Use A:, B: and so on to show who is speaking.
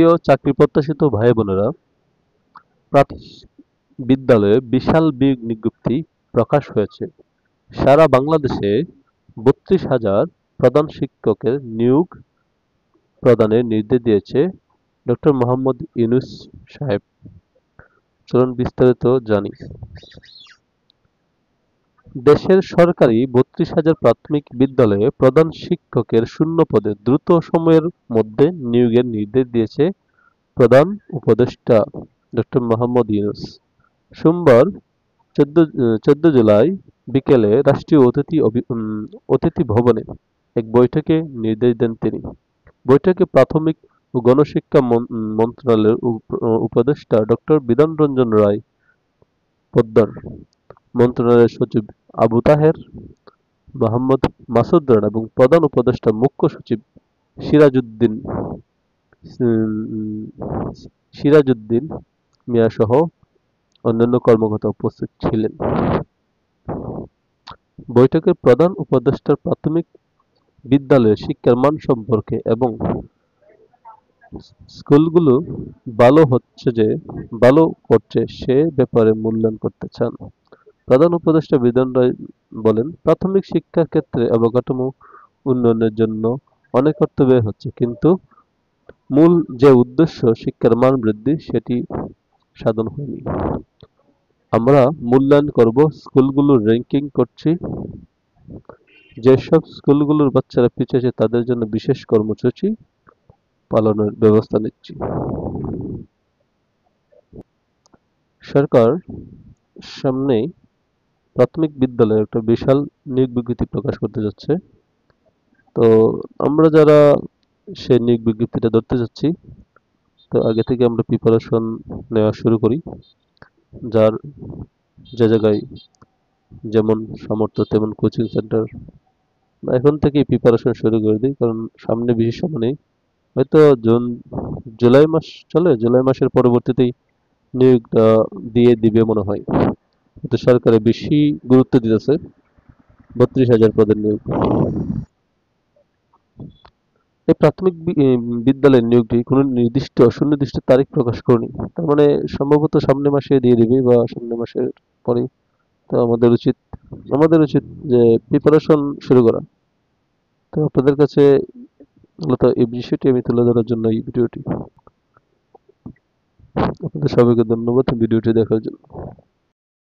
A: প্রিয় চাকরি প্রত্যাশিত ভাই বোনেরা, প্রাথমিক বিদ্যালয়ে বিশাল বিজ্ঞপ্তি প্রকাশ হয়েছে। সারা বাংলাদেশে ৩২,০০০ প্রধান শিক্ষকের নিয়োগ প্রদানের নির্দেশ দিয়েছে ডক্টর মোহাম্মদ ইউনূস সাহেব। চলুন বিস্তারিত জানি। দেশের সরকারি ৩২,০০০ প্রাথমিক বিদ্যালয়ে প্রধান শিক্ষকের শূন্য পদে দ্রুত সময়ের মধ্যে নিয়োগের নির্দেশ দিয়েছে প্রধান উপদেষ্টা ডক্টর মোহাম্মদ ইউনূস। সোমবার ১৪ জুলাই বিকেলে রাষ্ট্রীয় অতিথি ভবনে এক বৈঠকে নির্দেশ দেন তিনি। বৈঠকে প্রাথমিক ও গণশিক্ষা মন্ত্রণালয়ের উপদেষ্টা ডক্টর বিধান রঞ্জন রায় পোদ্দার, মন্ত্রণালয়ের সচিব আবু তাহের মোহাম্মদ মাসুদ রানা এবং প্রধান উপদেষ্টা মুখ্য সচিব সিরাজউদ্দিন সিরাজউদ্দিন মিয়াসহ অন্যান্য কর্মকর্তা উপস্থিত ছিলেন। বৈঠকে প্রধান উপদেষ্টার প্রাথমিক বিদ্যালয়ের শিক্ষার মান সম্পর্কে এবং স্কুলগুলো ভালো করছে সে ব্যাপারে মূল্যায়ন করতে চান। প্রধান উপদেষ্টা বিধান রায় বলেন, প্রাথমিক শিক্ষার ক্ষেত্রে অবকাঠামো উন্নয়নের জন্য অনেক অর্থ ব্যয় হচ্ছে, কিন্তু মূল যে উদ্দেশ্য শিক্ষার মান বৃদ্ধি সেটি সাধন হয়নি। আমরা মূল্যায়ন করব, স্কুলগুলোর র্যাঙ্কিং করছি, যেসব স্কুলগুলোর বাচ্চারা পিছিয়ে আছে তাদের জন্য বিশেষ কর্মসূচি পালনের ব্যবস্থা নিচ্ছি। সরকার সামনেই প্রাথমিক বিদ্যালয়ে একটা বিশাল নিয়োগ বিজ্ঞপ্তি প্রকাশ করতে যাচ্ছে। তো আমরা যারা সেই নিয়োগ বিজ্ঞপ্তিটা ধরতে যাচ্ছি, তো আগে থেকে আমরা প্রিপারেশন নেওয়া শুরু করি। যার যে জায়গায় যেমন সামর্থ্য তেমন কোচিং সেন্টার এখন থেকেই প্রিপারেশন শুরু করে দিই, কারণ সামনে বেশি সময় নেই। হয়তো জুলাই মাস চলে, জুলাই মাসের পরবর্তীতেই নিয়োগটা দিয়ে দিবে মনে হয়। কিন্তু সরকারে বেশি গুরুত্ব দিতেছে ৩২,০০০ পদের নিয়োগ। এই প্রাথমিক বিদ্যালয়ের নিয়োগটি কোনো সুনির্দিষ্ট তারিখ প্রকাশ করেনি। তার মানে সম্ভবত সামনের মাসে দিয়ে দিবে বা সামনের মাসের পরেই। তো আমাদের উচিত যে প্রিপারেশন শুরু করা। তো আপনাদের কাছে মূলত এই বিষয়টি আমি তুলে ধরার জন্য এই ভিডিওটি। আপনাদের সবাইকে ধন্যবাদ ভিডিওটি দেখার জন্য।